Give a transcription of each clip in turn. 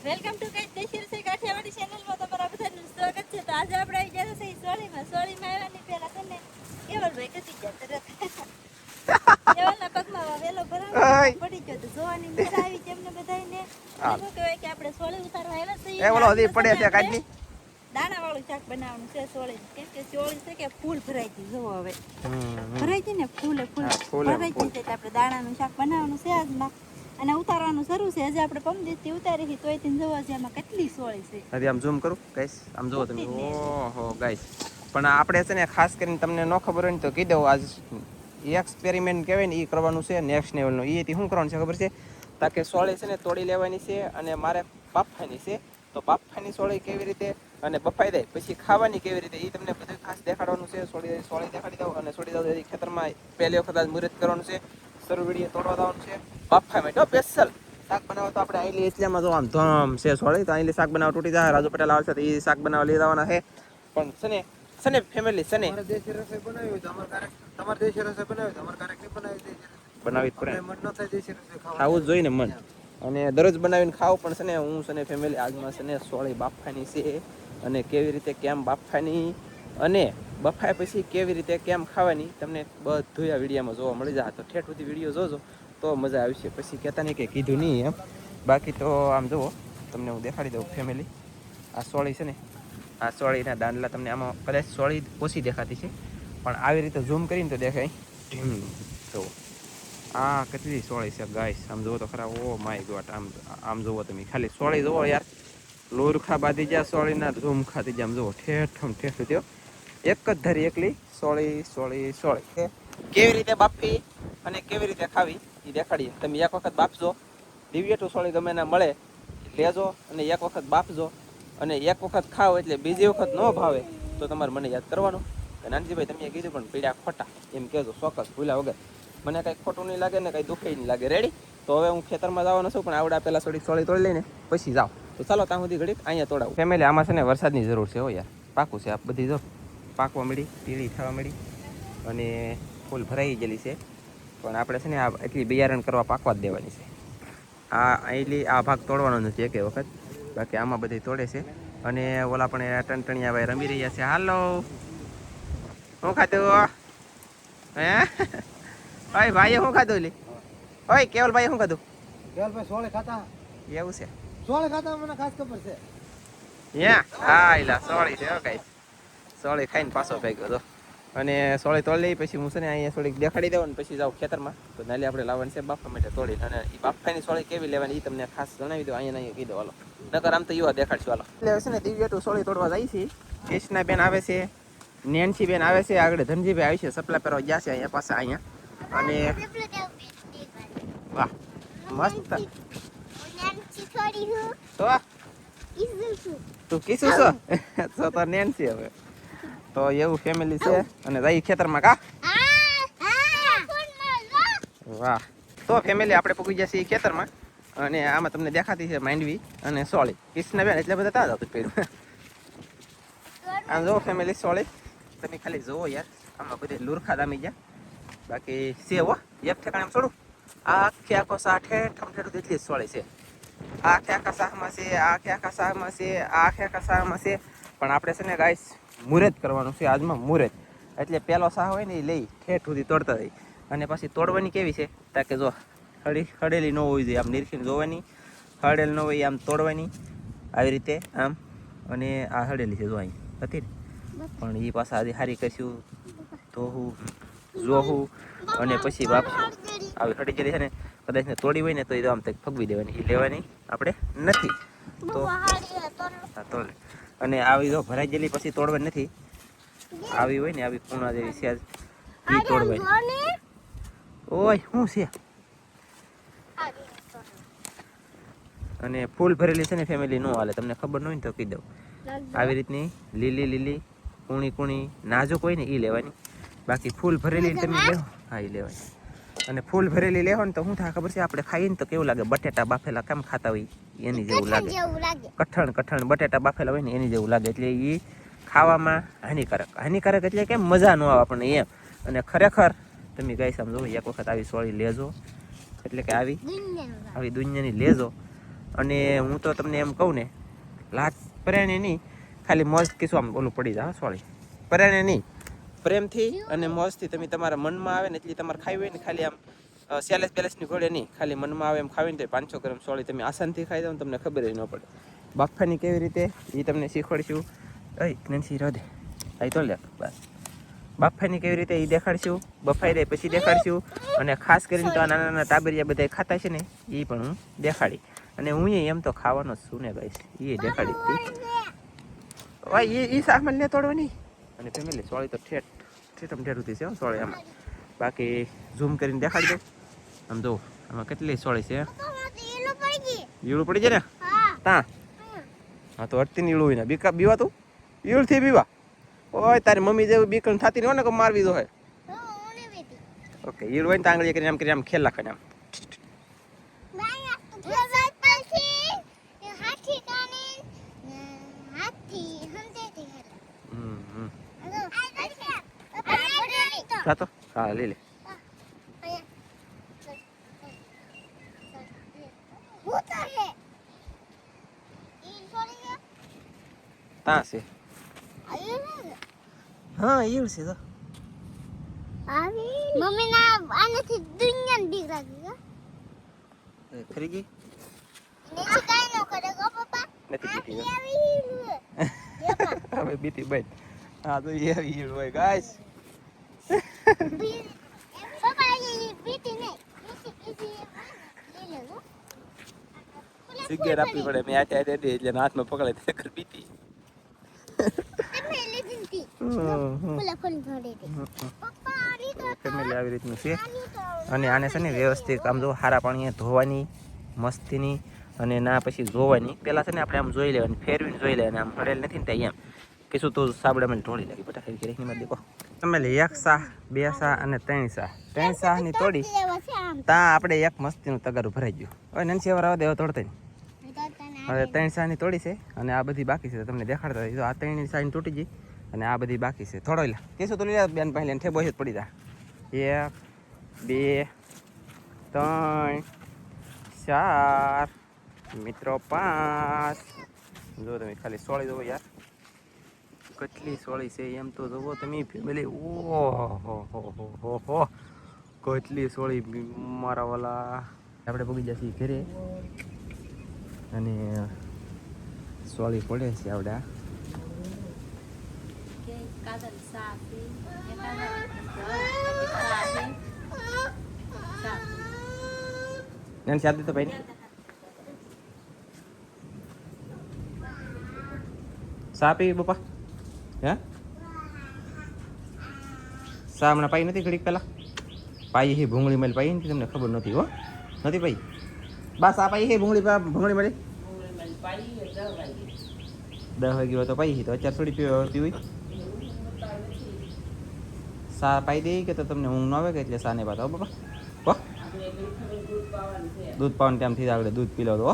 Welcome to guys દેશી રસોઈ કાઠિયાવાડી ચેનલમાં તમારા બધાનું સ્વાગત છે. તો આજે આપણે આવી ગયા છે સોળીમાં આવવાની પહેલા છે ને કેવલભાઈ કદી ગયા તરત કેવલના પગમાં વેલો ભરાવો પડી ગયો તો જોવાની મજા આવી છે એમને બધાને. શું કહેવાય કે આપણે સોળી ઉતારવા આવ્યા છીએ. એ ઓલો હજી પડે છે કાઢી દાણા વાળું શાક બનાવવાનું છે સોળી. કેમ કે સોળી છે કે ફૂલ ભરાઈ ગઈ. જોવો હવે ભરાઈ ગઈ ને ફૂલે ફૂલ ભરાઈ ગઈ છે. આપણે દાણાનું શાક બનાવવાનું છે આજમાં અને ઉતારવાનું શરૂ છે. હજી આપણે પમદીથી ઉતારી તોય તેને જોવા છે એમાં કેટલી સોળી છે. હજી આમ ઝૂમ કરું ગાઈસ, આમ જોવો તમે. ઓહો ગાઈસ, પણ આપણે છે ને ખાસ કરીને તમને ન ખબર હોય ને તો કહી દઉં, આજ એક્સપેરિમેન્ટ કહેવાય ને એ કરવાનું છે નેક્સ્ટ લેવલનું. એથી શું કરવાનું છે ખબર છે? તાકે સોળી છે ને તોડી લેવાની છે અને મારે બાફવાની છે. તો બાફવાની સોળી કેવી રીતે અને બફાઈ દે પછી ખાવાની કેવી રીતે એ તમને બધું ખાસ દેખાડવાનું છે. સોળી દેખાડી દઉં અને છોડી દઉં. ખેતરમાં પહેલી વખત આજ મુહૂર્ત કરવાનું છે. શરૂ વિડીયો તોડવા દેવાનું છે. બાફા માટે સ્પેશિયલ શાક બનાવો તો આપણે આઈલી એટલામાં જો આમ ધમ છે સોળી. તો આઈલી શાક બનાવવા તૂટી જાય. રાજુ પટેલ આવશે તો એ શાક બનાવવા લઈ જવાના છે. પણ સને ફેમિલી સને દેશી રસોઈ બનાવી તો તમારે દેશી રસોઈ બનાવી તો અમારે ક્યારેક નહીં બનાવી દેશી બનાવી જ પડે. મન ન થાય દેશી રસોઈ ખાવું જ જોઈએ ને મન. અને દરરોજ બનાવીને ખાવું પણ છે ને હું છે ને ફેમિલી આજમાં છે ને સોળી બાફવાની છે અને કેવી રીતે કેમ બાફવાની અને બફાય પછી કેવી રીતે કેમ ખાવાની તમને બધું આ વિડીયોમાં જોવા મળી જાય. તો ઠેઠ સુધી વિડીયો જોજો તો મજા આવશે. પછી કહેતા નહીં કે કીધું નહીં એમ. બાકી તો આમ જુઓ તમને હું દેખાડી દઉં ફેમિલી. આ સોળી છે ને આ સોળીના દાંડલા તમને આમાં કદાચ સોળી ઓછી દેખાતી છે પણ આવી રીતે ઝૂમ કરીને તો દેખાય. જુઓ આ કેટલી સોળી છે ગાઈસ. આમ જુઓ તો ખરા. ઓ માય ગોડ, આમ જુઓ તમે ખાલી સોળી જુઓ યાર. લોરખા બાંધી ગયા સોળીના, ઝૂમ ખાતી ગયા. આમ જુઓ ઠેઠ થયો એક જ ધરી એકલી સોળી. કેવી રીતે બાફી અને કેવી રીતે ખાવી એ દેખાડીએ. તમે એક વખત બાફજો, દિવ્ય ટુ સોળી ગમે ના મળે લેજો અને એક વખત બાફજો અને એક વખત ખાઓ એટલે બીજી વખત ન ભાવે તો તમારે મને યાદ કરવાનું કે નાનજીભાઈ તમે કીધું પણ પીડા ખોટા એમ કહેજો. ચોક્કસ ભૂલ્યા વગર. મને કંઈ ખોટું નહીં લાગે ને કંઈ દુઃખી નહીં લાગે. રેડી? તો હવે હું ખેતરમાં જવાનો છું પણ આવડા પહેલાં સોળી તોડી લઈને પછી જાઓ. તો ચાલો ત્યાં સુધી ઘડીક અહીંયા તોડાવું. ફેમિલી આમાં છે ને વરસાદની જરૂર છે હો યાર. પાકું છે આ બધી. જો પાકવા મળી, પીળી થવા મળી અને ફૂલ ભરાઈ ગયેલી છે. પણ આપણે છે ને આ એટલી બિયારણ કરવા પાકવા જ દેવાની છે. આ ભાગ તોડવાનો નથી એક વખત. બાકી આમાં બધી તોડે છે. અને ઓલા પણ ટણટણિયા ભાઈ રમી રહ્યા છે. હાલો, શું ખાધું હે? ભાઈ ભાઈએ શું ખાધું? લી ઓય કેવલભાઈએ શું ખાધું? કેવલભાઈ સોળે ખાતા. એવું છે? સોળે ખાતા મને ખાસ ખબર છે. હા એલા સોળી છે. કઈ સોળી ખાઈને પાછો ભાગ્યો હતો. અને સોળી તોડી લઈ પછી હું છે ને અહીંયા થોડીક દેખાડી દઉં ને પછી જાઉં ખેતરમાં. તો નાલી આપણે લાવવાની છે બાફવા માટે તોડી. અને એ બાફાની સોળી કેવી લેવાની એ તમને ખાસ જણાવી દઉં. અહીંયા કીધું હાલો, નકર આમ તો યુવા દેખાડશું. હાલો એટલે છે ને દિવ્ય ટુ સોળી તોડવા જાય છે. કૃષ્ણા બેન આવે છે, નેન્સી બેન આવે છે, આગળ ધનજીભાઈ આવી છે. સપ્લા પહેરવા ગયા છે અહીંયા પાસે અહીંયા. અને વાહ મસ્ત. તો તું કીશું છો તો નેન્સી હવે તો એવું ફેમિલી છે. અને જઈ ખેતરમાં કા. વાહ. તો ફેમિલી આપણે પૂગી ગયા છીએ ખેતરમાં અને આમાં તમને દેખાતી છે માંડવી અને સોળી. કૃષ્ણબેન એટલે બધા ત્યાં જતું પડ્યું. આમ જુઓ ફેમિલી સોળી તમે ખાલી જુઓ યાર. આમાં બધી લુરખા દામી ગયા. બાકી છે હો એક ઠેકાણે એમ છોડું. આખે આખો સા ઠેઠ એટલી જ સોળી છે. આખે આખા શાકમાં છે, આખે આખા શાકમાં છે, આખે આખા શાકમાં છે. પણ આપણે છે ને ગાઈસ મુહૂર્ત કરવાનું છે આજમાં. મુહૂર્ત એટલે પહેલો શાહ હોય ને એ લઈ ઠેઠ સુધી તોડતા જાય. અને પછી તોડવાની કેવી છે તાકે જો હળેલી ન હોવી જોઈએ. આમ નિરખીને જોવાની. હળેલ ન હોય આમ તોડવાની આવી રીતે આમ. અને આ હળેલી છે જો અહીં હતી ને પણ એ પાછા આજે સારી કરશું ધોવું જોવું અને પછી વાપશું. આવી હળી ગયેલી છે ને કદાચ ને તોડી હોય ને તો એ આમ તક ફગવી દેવાની. એ લેવાની આપણે નથી તો તોડે. અને આવી જો ભરાઈ ગયેલી પછી તોડવાની નથી. આવી હોય ને આવી પૂણા જેવી છે એ તોડવાની. ઓય શું છે? અને ફૂલ ભરેલી છે ને ફેમિલી નો હાલે. તમને ખબર ન હોય ને તો કહી દઉં. આવી રીતની લીલી કૂણી નાજુક હોય ને એ લેવાની. બાકી ફૂલ ભરેલી તમે લેવો હા એ લેવાની. અને ફૂલ ભરેલી લેવો ને તો શું થાય ખબર છે? આપણે ખાઈએ ને તો કેવું લાગે? બટેટા બાફેલા કેમ ખાતા હોય એની જેવું લાગે. કઠણ બટેટા બાફેલા હોય ને એની જેવું લાગે. એટલે એ ખાવામાં હાનિકારક એટલે કેમ મજા ન આવે આપણને એમ. અને ખરેખર તમે ગાઈસ આમ જો એક વખત આવી સોળી લેજો. એટલે કે આવી દુનિયાની લેજો અને હું તો તમને એમ કહું ને, લાત પરાણે નહીં, ખાલી મોજ કીશું આમ ઓલું પડી જાય સોળી, પરાણે નહીં, પ્રેમથી અને મોજથી તમે તમારા મનમાં આવે ને એટલી તમારે ખાવી હોય ને, ખાલી આમ સેલેસ બેલેસની ઘોડે નહીં, ખાલી મનમાં આવે એમ ખાવીને તો 500 ગ્રામ સોળી તમે આસાનથી ખાઈ દો ને તમને ખબર ન પડે. બાફાની કેવી રીતે એ તમને શીખવાડીશું. નનસી રોદે આ તો લે બસ. બાફાની કેવી રીતે એ દેખાડશું, બફાઈ દે પછી દેખાડશું. અને ખાસ કરીને તો આ નાના નાના તાબરિયા બધા ખાતા છે ને એ પણ હું દેખાડી. અને હું એમ તો ખાવાનો જ છું ને ગાઈસ, એ દેખાડી એ સામાન ને તોડવાની. અને ફેમિલી સોળી તો ઠેઠમ ઠેઠું છે સોળી આમાં. બાકી ઝૂમ કરીને દેખાડી દો. આમ જો આમાં કેટલી સોળી છે. ઈળું પડી જાય ને તા. હા તો અડતી ઈળું હોય ને બીવા તું ઈળથી બીવા. ઓય તારી મમ્મી જેવું બીકણ થતી નહીં હોય ને કે મારવી દો હે. ઓકે ઈળ હોય ને તાંગળી કરીને આમ ખેલ નાખે આમ. તો હા લઈ લે. તા છે હા ઈળ છે તો મમ્મી ના આનેથી દુનિયાને બીક લાગી ખરી ગઈ નીચે કાઈ ન કરે ગો પપ્પા નથી બીતી હવે બીતી બેન. હા તો એ ઈળ હોય ગાઈસ. પપ્પા એ બીતી નહીં સિગરેટ આપવી પડે. મેં આટે આટે દે એટલે હાથમાં પકડે તે કર બીતી. ફેમિલી આવી રીતનું છે. અને આને છે ને વ્યવસ્થિત આમ જો સારા પાણીએ ધોવાની મસ્તીની અને ના પછી જોવાની. પહેલાં છે ને આપણે આમ જોઈ લેવાની, ફેરવીને જોઈ લેવાની. આમ હળેલ નથી ને ત્યાં એમ કીધું તો સાબડામાં ઢોળી લાગી બટા ખરી રેખની દેખો. તમે 1 શાહ 2 શાહ અને 3 શાહ 3 શાહની તોડી ત્યાં આપણે એક મસ્તીનું તગારું ભરાઈ ગયું. હવે નનસી હવે રવા દેવા તોડતા હવે 3 શાહની તોડી છે અને આ બધી બાકી છે. તમને દેખાડતા હોય તો આ 3 શાહની તૂટી ગઈ અને આ બધી બાકી છે. થોડો લે કેસો તો લે બેન પાસે લઈને ઠેબો જ પડી જાય. 1 2 3 4 મિત્રો 5. જો તમે ખાલી સોળી જોવો યાર કેટલી સોળી છે એમ તો જોવો તમે ફેમિલી. ઓહો કેટલી સોળી મારા વાલા. આપણે પગી જશે ઘરે અને સોળી પડે છે આવડા. તો ભાઈ સા પી પપ્પા હે સા હમણાં પાઈ નથી ઘડીક પહેલા પાઈ હે ભૂંગળી મળી પાઈ નથી તમને ખબર નથી હો નથી પાઈ બસ આ પાઈ હે ભૂંગળી મળી 10 વાગે હોય તો પાઈ તો અત્યારે થોડી પીવી સા પાઈ દે કે તો તમને ઊંઘ ન આવે કે એટલે સા ને પાતા હો બાપા હો દૂધ પાવાનું ટાઈમથી આગળ દૂધ પી લો તો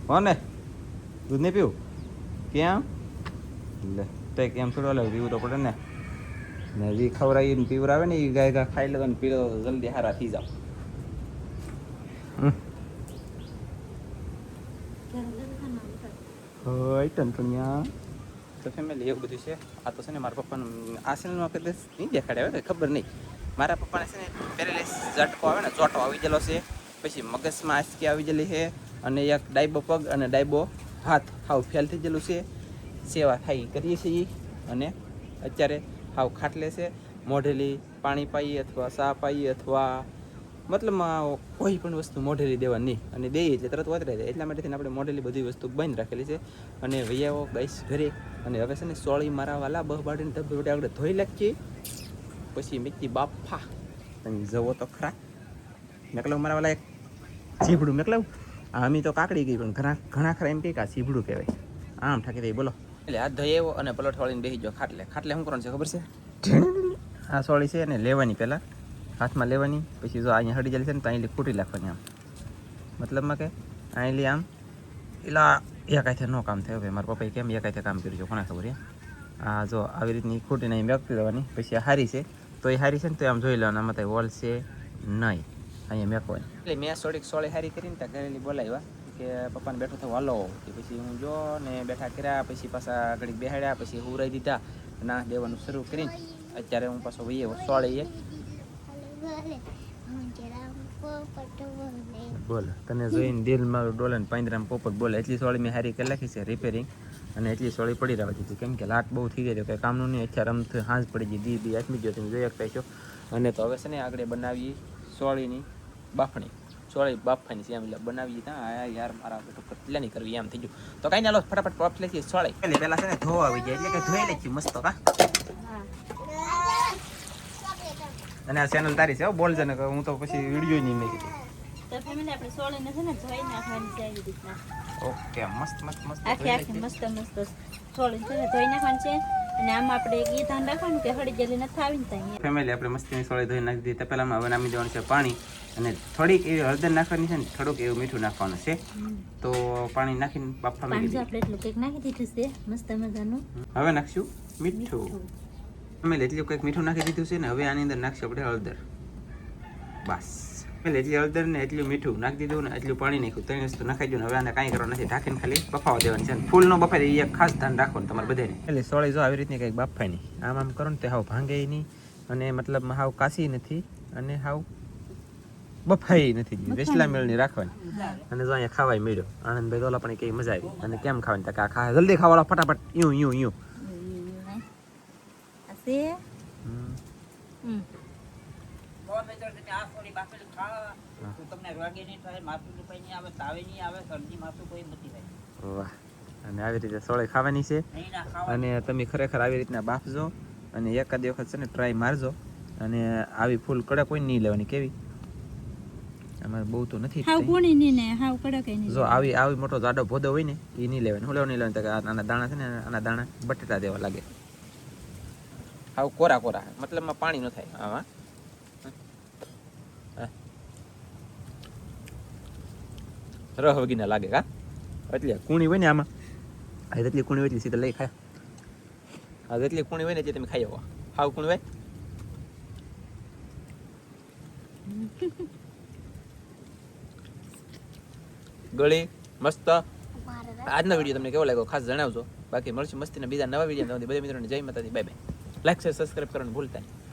હો ને દૂધ નહીં પીવું કેમ લે તો કેમ થોડું લે પીવું તો પડે ને ને જે ખવડાવીને પીવરાવે ને એ ગાય ખાઈ લો ને પી લો જલ્દી હારા થઈ જાવ. તો ફેમિલી એવું બધું છે. આ તો છે ને મારા પપ્પાનું આ ચેનલમાં કદાચ નહીં દેખાડે આવે ખબર નહીં. મારા પપ્પાને છે ને પેરેલાઇસ ઝટકો આવે ને ચોટો આવી ગયેલો છે. પછી મગજમાં આંચકી આવી ગયેલી છે અને એક ડાયબો પગ અને ડાયબો હાથ હાવ ફેલ થઈ ગયેલું છે. સેવા થાય કરીએ છીએ અને અત્યારે હાવ ખાટલે છે. મોઢેલી પાણી પાઈએ અથવા ચા પાઈએ અથવા મતલબમાં કોઈ પણ વસ્તુ મોઢેલી દેવાની નહીં અને દઈએ એટલે તરત વધરે જાય. એટલા માટે આપણે મોઢેલી બધી વસ્તુ બંધ રાખેલી છે. અને વૈયાઓ ગઈશ ઘરે અને હવે છે ને સોળી મારા વાલા બહ બાડીને ધબધબડે આગળ ધોઈ નાખીએ પછી મેકી બાફા તમે જવો તો ખરા. મેકલાવ મારા વાલા એક સીભડું મેકલાવ આમી તો કાકડી ગઈ પણ ઘણા ખરા એમ કે આ સીભડું કહેવાય. આમ ઠાકી દઈ બોલો એટલે આ ધોઈ આવ્યો અને પલોઠ વાળીને બેસી ગયો ખાટલે. ખાટલે શું કરવાનું છે ખબર છે? આ સોળી છે ને લેવાની પહેલાં હાથમાં લેવાની પછી જો અહીંયા હડી જાય છે ને તો અહીં ખૂટી નાખવાની આમ મતલબમાં કે અહીં આમ એલા એકાઈથી ન કામ થયું ભાઈ. મારા પપ્પાએ કેમ એકાઈથી કામ કર્યું છે કોને ખબર? આ જો આવી રીતની ખૂટીને અહીં મેકતી દેવાની પછી આ હારી છે તો એ હારી છે ને તો આમ જોઈ લેવાનું આમાં તો વોલ છે નહીં અહીંયા મેકવાની. એટલે મેં સોળી હારી કરીને ત્યાં ઘરેલી બોલાવ્યા કે પપ્પાને બેઠો થયો હાલો કે પછી હું જો ને બેઠા કર્યા પછી પાછા ઘડીક બેહાડ્યા પછી હુરાઈ દીધા ના દેવાનું શરૂ કરીને અત્યારે હું પાછો વહીએ સોળીએ બોલ તને જોઈને દિલ મારું ડોલે ને પાંદરામાં પોપટ બોલે એટલી સોળી મેં હારી કરી નાખી છે રિપેરિંગ અને એટલી સોળી પડી રહેવા દીધી કેમ કે લાટ બહુ થઈ ગઈ કંઈ કામનું નહીં અત્યારે રમતું હાંસ પડી ગઈ દી બી આથમી ગયો તમે જોઈ શકતા છો અને તો હવે છે ને આગળ બનાવીએ સોળીની બાફણી સોળી બાફવાની છે એમ એટલે બનાવીએ ત્યાં યાર મારા બેટું કેટલા નહીં કરવી એમ થઈ ગયું તો કાંઈ ના લો ફટાફટ બાફ લઈએ સોળી પહેલાં છે ને ધોવા આવી જાય એટલે કે ધોઈ લઈએ મસ્ત કા અને આ ચેનલ તારી છે બોલ છે ને હું તો પછી વિડીયો નહીં મેં કીધું તો ફેમિલી આપણે સોળીને છે ને ધોઈ નાખવાની છે આવી રીતના ઓકે મસ્ત મસ્ત મસ્ત આખી મસ્ત મસ્ત સોળીને છે ને ધોઈ નાખવાની છે અને આમાં આપણે એક ઈ ધ્યાન રાખવાનું કે હળી જલ્દી નથી આવી ને ત્યાં ફેમિલી આપણે મસ્તીની સોળી ધોઈ નાખી દીધી પહેલામાં હવે નામી દેવાનું છે પાણી અને થોડીક એવી હળદર નાખવાની છે ને થોડુંક એવું મીઠું નાખવાનું છે તો પાણી નાખીને બાફવા પાણી મૂકી આપણે એટલું કંઈક નાખી દીધું છે મસ્ત મજાનું હવે નાખશું મીઠું ફેમિલી એટલું કંઈક મીઠું નાખી દીધું છે ને હવે આની અંદર નાખશું આપણે હળદર બસ એટલે એટલી હળદર ને એટલું મીઠું નાખી દીધું ને એટલું પાણી નાખ્યું ત્રણ વસ્તુ નાખી દઉં ને હવે આને કાંઈ કરવાનું નથી ઢાંકીને ખાલી બફાવા દેવાની છે ફૂલ નો બફાય એ ખાસ ધ્યાન રાખવાનું તમારે બધાને એટલે સોળી જો આવી રીતની કંઈક બાફાય નહીં આમ કરો ને તે હાવ ભાંગે નહીં અને મતલબ હાવ કાસી નથી અને હાવ બફાઈ નથી વેસલા મેળની રાખવાની અને જો અહીંયા ખાવાય મળ્યો આનંદભાઈ દોલા પણ કઈ મજા આવી અને કેમ ખાવાની તક આ જલ્દી ખાવાળો ફટાફટ યું યું યું છે વાહ અને આવી રીતે સોળી ખાવાની છે અને તમે ખરેખર આવી રીતના બાફજો અને એકાદ વખત છે ને ટ્રાય મારજો અને આવી ફૂલ કડક કોઈ નહીં લેવાની કેવી અમારે બહુ તો નથી હાવ કોણી ની ને હાવ કડક નહીં જો આવી મોટો જાડો ભોદો હોય ને એ નહીં લેવાનું હું લેવાનું નહીં લેવાનું આના દાણા છે ને આના દાણા બટેટા દેવા લાગે હાવ કોરા કોરા મતલબમાં પાણી ન થાય આમાં રહ વગીને લાગે કા એટલે કુણી હોય ને આમાં આ જેટલી કુણી હોય એટલી સીધા લઈ ખાય આ જેટલી કુણી હોય ને તે તમે ખાઈ આવો હાવ કુણી હોય ગળી મસ્ત આજનો વિડીયો તમને કેવો લાગ્યો ખાસ જણાવજો બાકી મળશું મસ્તીના બીજા નવા વિડીયો બધા મિત્રોને જય માતાજી bye bye like share subscribe કરવાનું ભૂલતા નહીં